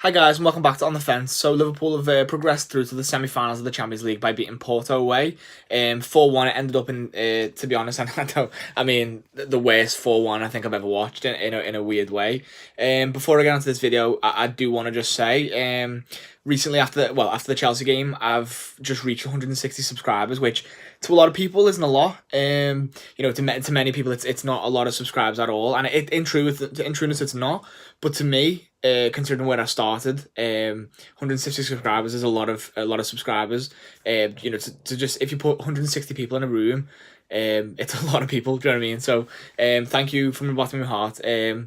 Hi guys, and welcome back to On the Fence. So Liverpool have progressed through to the semi-finals of the Champions League by beating Porto away. 4-1 it ended up in, to be honest, the worst 4-1 I think I've ever watched in a weird way. Before I get into this video, I do want to just say, recently after the Chelsea game, I've just reached 160 subscribers, which to a lot of people isn't a lot. To many people it's not a lot of subscribers at all, and in truth, in trueness, it's not. But to me, considering where I started, 160 subscribers is a lot of subscribers. To just, if you put 160 people in a room, it's a lot of people. Do you know what I mean? So, thank you from the bottom of my heart. A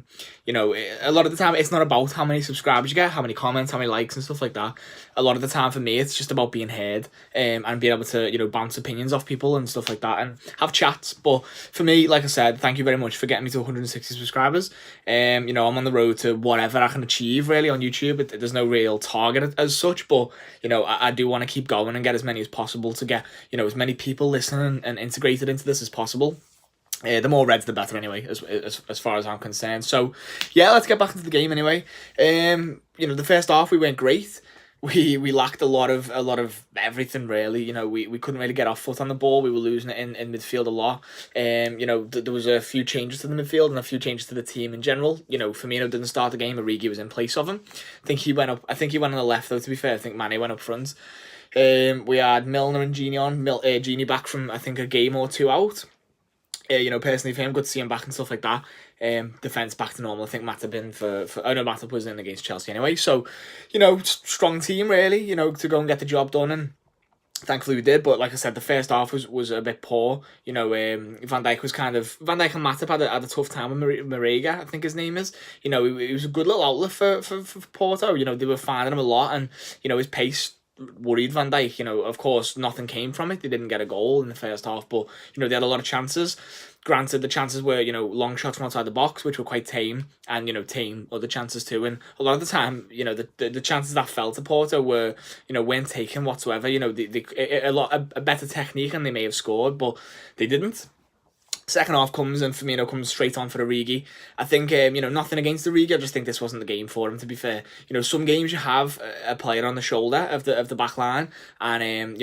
lot of the time it's not about how many subscribers you get, how many comments, how many likes and stuff like that. A lot of the time for me, it's just about being heard, and being able to, bounce opinions off people and stuff like that and have chats. But for me, like I said, thank you very much for getting me to 160 subscribers. I'm on the road to whatever I can achieve really on YouTube. There's no real target as such, but I do want to keep going and get as many as possible to get as many people listening and integrated into this as possible. The more reds, the better anyway, as far as I'm concerned. So, yeah, let's get back into the game anyway. The first half we weren't great. We lacked a lot of everything really. We couldn't really get our foot on the ball. We were losing it in midfield a lot. There was a few changes to the midfield and a few changes to the team in general. Firmino didn't start the game. Origi was in place of him. I think he went on the left though. To be fair, I think Mane went up front. We had Milner and Gini on. Gini back from I think a game or two out. Personally for him, good to see him back and stuff like that. Defence back to normal. I think Matip Matip was in against Chelsea anyway. So, strong team really, to go and get the job done, and thankfully we did. But like I said, the first half was a bit poor. Van Dijk and Matip had a tough time with Marega, I think his name is. He was a good little outlet for Porto. They were finding him a lot, and his pace worried Van Dijk. Of course, nothing came from it. They didn't get a goal in the first half, but they had a lot of chances. Granted, the chances were long shots from outside the box, which were quite tame, and tame other chances too. And a lot of the time, the chances that fell to Porto were weren't taken whatsoever. A better technique, and they may have scored, but they didn't. Second half comes and Firmino comes straight on for Origi. I think, nothing against Origi. I just think this wasn't the game for him, to be fair. Some games you have a player on the shoulder of the back line, and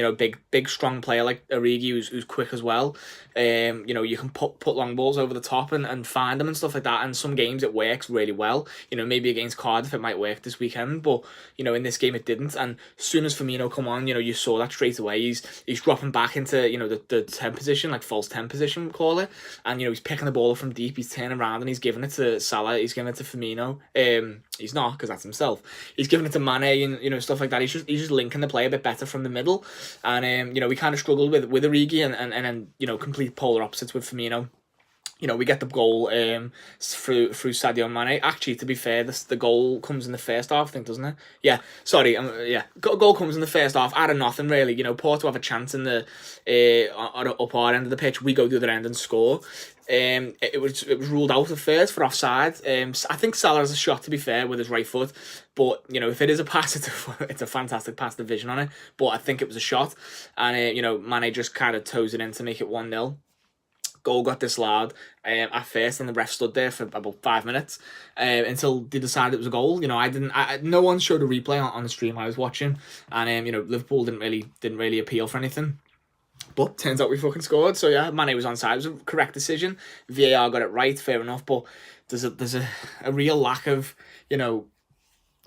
big strong player like Origi who's quick as well. You can put long balls over the top and find them and stuff like that. And some games it works really well. Maybe against Cardiff it might work this weekend, but in this game it didn't. And as soon as Firmino come on, you saw that straight away. He's dropping back into the 10 position, like false 10 position, we call it. And he's picking the ball up from deep. He's turning around and he's giving it to Salah. He's giving it to Firmino. He's not, because that's himself. He's giving it to Mane and stuff like that. He's just linking the play a bit better from the middle. And we kind of struggled with Origi and complete polar opposites with Firmino. We get the goal through Sadio Mane. Actually, to be fair, the goal comes in the first half, I think, doesn't it? Yeah, sorry. Goal comes in the first half out of nothing, really. Porto have a chance in the up our end of the pitch. We go the other end and score. It was ruled out at first for offside. I think Salah has a shot, to be fair, with his right foot. But if it is a pass, it's a fantastic pass, the vision on it. But I think it was a shot, and Mane just kind of toes it in to make it 1-0. Goal got disallowed at first, and the ref stood there for about 5 minutes until they decided it was a goal. No one showed a replay on the stream I was watching, and Liverpool didn't really appeal for anything. But turns out we fucking scored. So yeah, Mane was onside. It was a correct decision. VAR got it right, fair enough. But there's a real lack of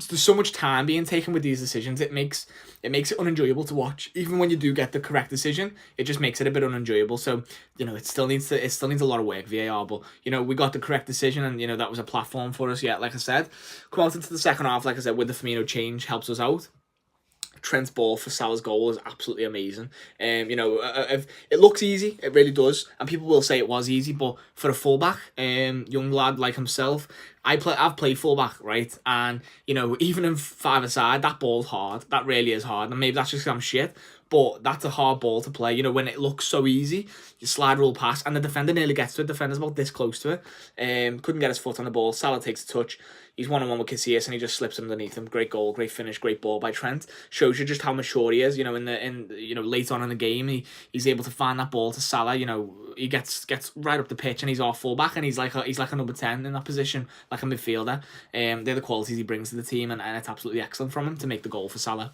there's so much time being taken with these decisions. It makes it unenjoyable to watch. Even when you do get the correct decision, it just makes it a bit unenjoyable. So it still needs a lot of work, VAR. But we got the correct decision, and that was a platform for us. Yeah, like I said, come out into the second half. Like I said, with the Firmino change helps us out. Trent's ball for Salah's goal is absolutely amazing. It looks easy, it really does, and people will say it was easy, but for a fullback, young lad like himself, I've played fullback, right? And even in 5-a-side, that ball's hard. That really is hard, and maybe that's just because I'm shit. but that's a hard ball to play. You know, when it looks so easy, you slide roll pass, and the defender nearly gets to it. The defender's about this close to it. Couldn't get his foot on the ball. Salah takes a touch. He's 1-on-1 with Casillas, and he just slips underneath him. Great goal, great finish, great ball by Trent. Shows you just how mature he is. You know, late on in the game, he's able to find that ball to Salah. You know, he gets right up the pitch, and he's our fullback, and he's like a number 10 in that position, like a midfielder. They're the qualities he brings to the team, and it's absolutely excellent from him to make the goal for Salah.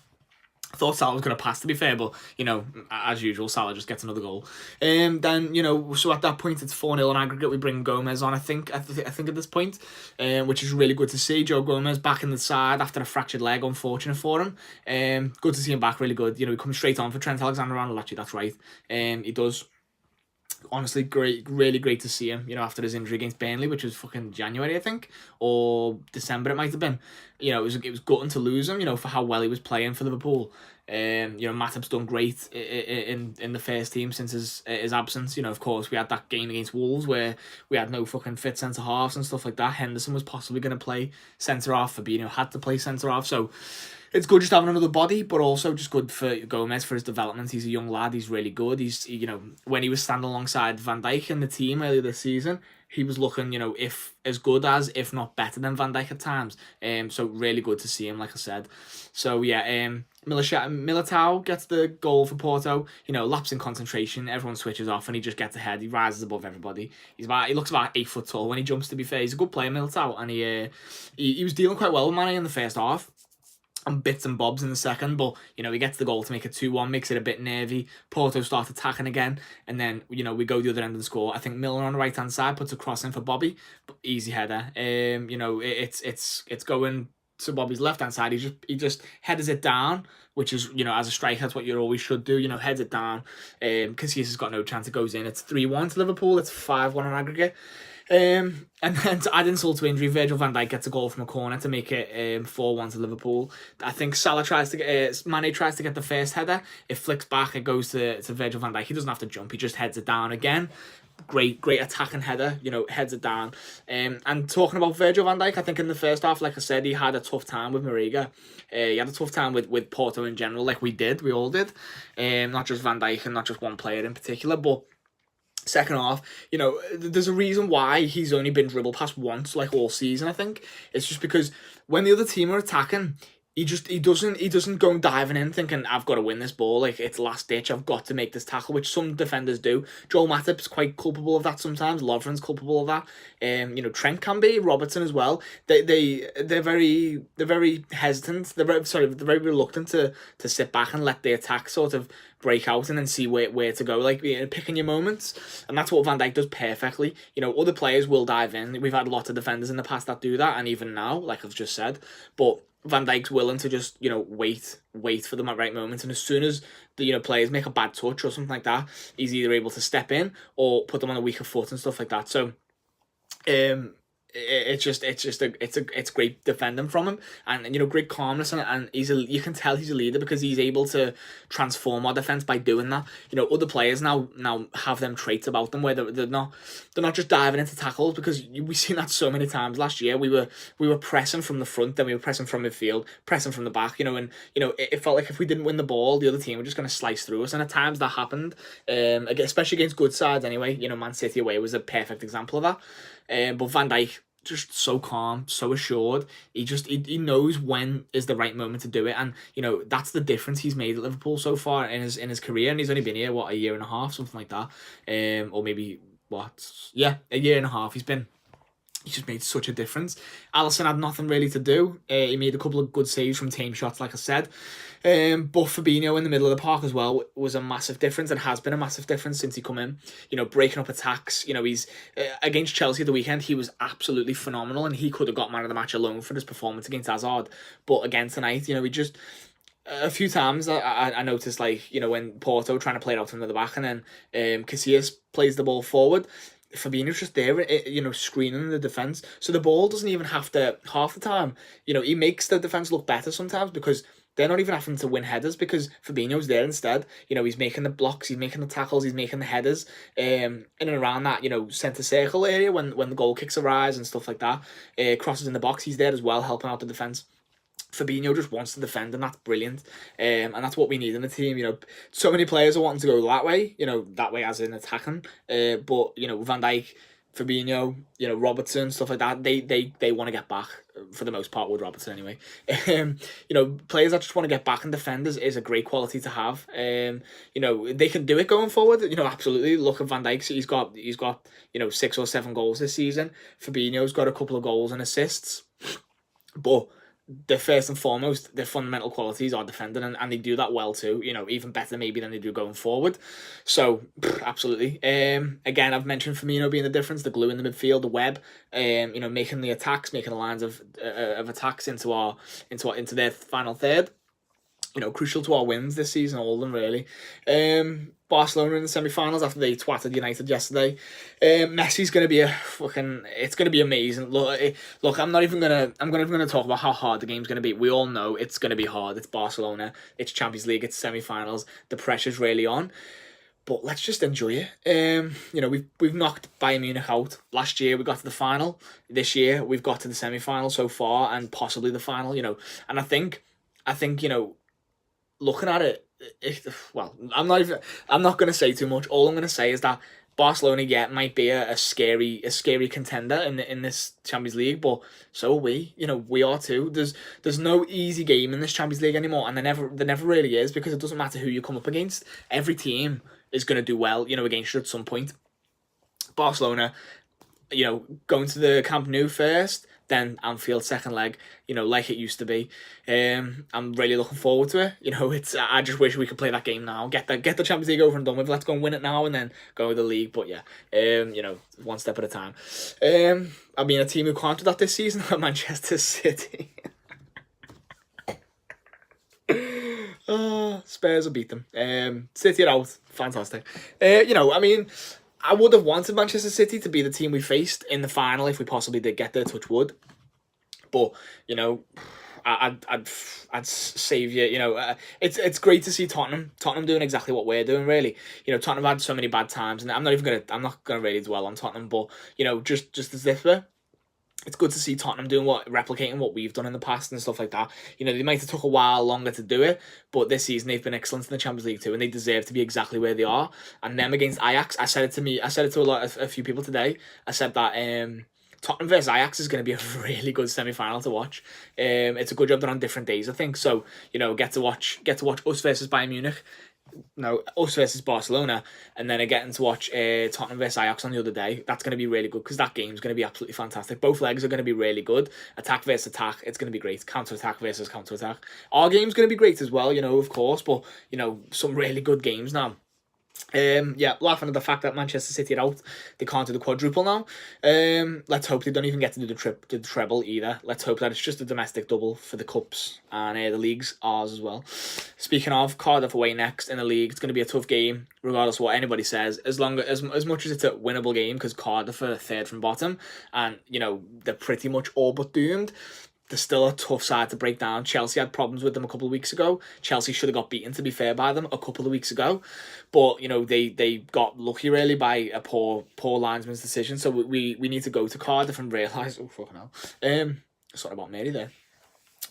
I thought Salah was going to pass, to be fair, but, you know, as usual, Salah just gets another goal. Then, you know, so at that point, it's 4-0 on aggregate. We bring Gomez on, I think at this point, which is really good to see. Joe Gomez back in the side after a fractured leg, unfortunate for him. Good to see him back, really good. You know, he comes straight on for Trent Alexander-Arnold, actually, that's right. He does. Honestly, really great to see him, you know, after his injury against Burnley, which was fucking January, I think, or December it might have been. You know, it was gutting to lose him, you know, for how well he was playing for Liverpool. You know, Matip's done great in the first team since his absence. You know, of course, we had that game against Wolves where we had no fucking fit centre-halves and stuff like that. Henderson was possibly going to play centre-half. Fabinho had to play centre-half, so it's good just having another body, but also just good for Gomez for his development. He's a young lad. He's really good. You know, when he was standing alongside Van Dijk in the team earlier this season, he was looking, you know, as good as, if not better than Van Dijk at times. So really good to see him, like I said. So yeah, Militao gets the goal for Porto. You know, lapse in concentration. Everyone switches off, and he just gets ahead. He rises above everybody. He looks about 8 foot tall when he jumps. To be fair, he's a good player, Militao, and he was dealing quite well with Mane in the first half, and bits and bobs in the second, but, you know, he gets the goal to make it 2-1, makes it a bit nervy. Porto start attacking again, and then, you know, we go the other end of the score. I think Miller on the right hand side puts a cross in for Bobby, but easy header. You know, it's going to Bobby's left hand side. He just headers it down, which is, you know, as a striker, that's what you always should do. You know, heads it down. Casillas has got no chance. It goes in. It's 3-1 to Liverpool. It's 5-1 on aggregate. And then to add insult to injury, Virgil van Dijk gets a goal from a corner to make it 4-1 to Liverpool. I think Salah Mane tries to get the first header. It flicks back. It goes to Virgil van Dijk. He doesn't have to jump. He just heads it down again. Great attacking header, you know, heads it down. And talking about Virgil van Dijk, I think in the first half, like I said, he had a tough time with Mariga. He had a tough time with Porto in general, like we all did. Not just Van Dijk and not just one player in particular, but second half, you know, there's a reason why he's only been dribbled past once, like all season. I think it's just because when the other team are attacking, he doesn't go diving in thinking, I've got to win this ball, like it's last ditch, I've got to make this tackle, which some defenders do. Joel Matip's quite culpable of that sometimes. Lovren's culpable of that. You know, Trent can be, Robertson as well. They're very hesitant. They're very reluctant to sit back and let the attack sort of break out and then see where to go, like, you know, picking your moments. And that's what Van Dijk does perfectly. You know, other players will dive in. We've had lots of defenders in the past that do that, and even now, like I've just said. But Van Dijk's willing to just, you know, wait for the right moment, and as soon as the, you know, players make a bad touch or something like that, he's either able to step in or put them on a weaker foot and stuff like that. So it's great defending from him, and you know, great calmness, and you can tell he's a leader because he's able to transform our defense by doing that. You know, other players now have them traits about them where they're not just diving into tackles, because we've seen that so many times. Last year we were pressing from the front, then we were pressing from midfield, pressing from the back. You know, and you know, it felt like if we didn't win the ball, the other team were just going to slice through us, and at times that happened. Especially against good sides. Anyway, you know, Man City away was a perfect example of that. But Van Dijk, just so calm, so assured. He knows when is the right moment to do it, and you know, that's the difference he's made at Liverpool so far in his career. And he's only been here a year and a half, something like that, or maybe a year and a half. He's just made such a difference. Alisson had nothing really to do. He made a couple of good saves from tame shots, like I said. But Fabinho in the middle of the park as well was a massive difference, and has been a massive difference since he come in. You know, breaking up attacks. You know, he's against Chelsea at the weekend, he was absolutely phenomenal, and he could have got man of the match alone for his performance against Hazard. But again tonight, you know, he just, a few times I noticed, like, you know, when Porto trying to play it out from the back, and then Casillas plays the ball forward, Fabinho's just there, you know, screening the defence. So the ball doesn't even have to, half the time, you know, he makes the defence look better sometimes, because they're not even having to win headers, because Fabinho's there instead. You know, he's making the blocks, he's making the tackles, he's making the headers, in and around that, you know, centre circle area when the goal kicks arise and stuff like that. Crosses in the box, he's there as well, helping out the defence. Fabinho just wants to defend, and that's brilliant. And that's what we need in the team. So many players are wanting to go that way. That way as in attacking. But Van Dijk, Fabinho, Robertson, stuff like that. They want to get back for the most part with Robertson anyway. Players that just want to get back and defend is a great quality to have. They can do it going forward. Absolutely. Look at Van Dijk. So he's got 6 or 7 goals this season. Fabinho's got a couple of goals and assists, but the first and foremost, their fundamental qualities are defending, and they do that well too. Even better maybe than they do going forward. So absolutely. Again, I've mentioned Firmino being the difference, the glue in the midfield, the web. Making the attacks, making the lines of attacks into their final third. Crucial to our wins this season, all of them really. Barcelona in the semi-finals after they twatted United yesterday. Messi's gonna be it's gonna be amazing. Look, I'm not even gonna talk about how hard the game's gonna be. We all know it's gonna be hard. It's Barcelona. It's Champions League. It's semi-finals. The pressure's really on. But let's just enjoy it. We've knocked Bayern Munich out. Last year we got to the final. This year we've got to the semi-final so far, and possibly the final. And I think looking at it, I'm not going to say too much. All I'm going to say is that Barcelona, might be a scary contender in this Champions League, but so are we. We are too. There's no easy game in this Champions League anymore, and there never really is, because it doesn't matter who you come up against. Every team is going to do well, against you at some point. Barcelona, going to the Camp Nou first, then Anfield second leg, like it used to be. I'm really looking forward to it. I just wish we could play that game now. Get the Champions League over and done with. Let's go and win it now and then go with the league. But one step at a time. A team who can't do that this season are Manchester City. Spurs will beat them. City are out. Fantastic. I would have wanted Manchester City to be the team we faced in the final if we possibly did get there, touch wood. But, I'd save you. It's great to see Tottenham doing exactly what we're doing, really. Tottenham had so many bad times, and I'm not gonna really dwell on Tottenham, but just as this way. It's good to see Tottenham replicating what we've done in the past and stuff like that. They might have took a while longer to do it, but this season they've been excellent in the Champions League too, and they deserve to be exactly where they are. And them against Ajax, I said it to a few people today. I said that Tottenham versus Ajax is going to be a really good semi-final to watch. It's a good job they're on different days, I think. So get to watch us versus Bayern Munich. No, us versus Barcelona, and then getting to watch Tottenham versus Ajax on the other day. That's going to be really good, because that game's going to be absolutely fantastic. Both legs are going to be really good. Attack versus attack, it's going to be great. Counter-attack versus counter-attack. Our game's going to be great as well, of course, but, some really good games now. Laughing at the fact that Manchester City are out, they can't do the quadruple now. Let's hope they don't even get to do the treble either. Let's hope that it's just a domestic double for the cups, and the league's ours as well. Speaking of, Cardiff away next in the league. It's going to be a tough game, regardless of what anybody says. As much as it's a winnable game, because Cardiff are third from bottom, and they're pretty much all but doomed. They're still a tough side to break down. Chelsea had problems with them a couple of weeks ago. Chelsea should have got beaten, to be fair, by them a couple of weeks ago. But, they got lucky, really, by a poor linesman's decision. So we need to go to Cardiff and realise... Oh, fucking hell. Sorry about Mary there.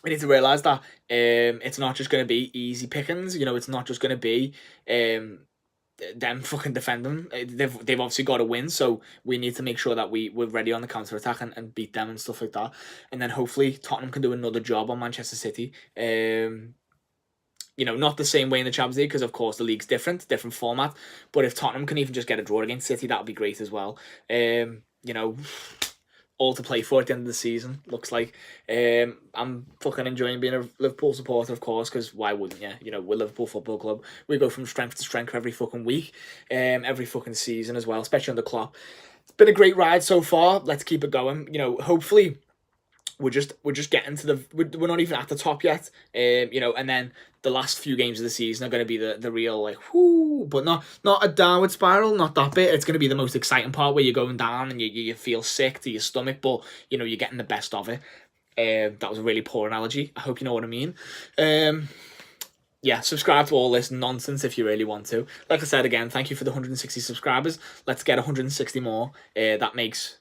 We need to realise that it's not just going to be easy pickings. It's not just going to be... them fucking defending. They've obviously got to win, so we need to make sure that we're ready on the counter attack and beat them and stuff like that. And then hopefully Tottenham can do another job on Manchester City. Not the same way in the Champions League, because of course the league's different format. But if Tottenham can even just get a draw against City, that would be great as well. All to play for at the end of the season, looks like. I'm fucking enjoying being a Liverpool supporter, of course, because why wouldn't you? We're Liverpool Football Club. We go from strength to strength every fucking week, every fucking season as well, especially under Klopp. It's been a great ride so far. Let's keep it going. Hopefully we're just getting to we're not even at the top yet. And then the last few games of the season are going to be the real but not a downward spiral, not that bit. It's going to be the most exciting part, where you're going down and you feel sick to your stomach, but you're getting the best of it. That was a really poor analogy. I hope you know what I mean. Subscribe to all this nonsense if you really want to. Like I said again, thank you for the 160 subscribers. Let's get 160 more. That makes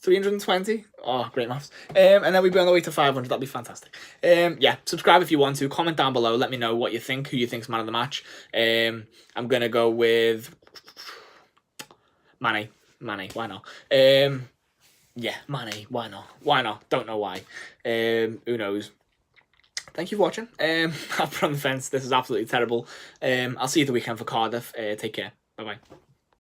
320. Oh, great maths. And then we'd be on the way to 500. That'd be fantastic. Yeah, subscribe if you want to. Comment down below. Let me know what you think. Who you think's man of the match. I'm gonna go with Manny. Why not? Yeah, Manny. Why not? Why not? Don't know why. Who knows? Thank you for watching. I've put on the fence. This is absolutely terrible. I'll see you the weekend for Cardiff. Take care. Bye bye.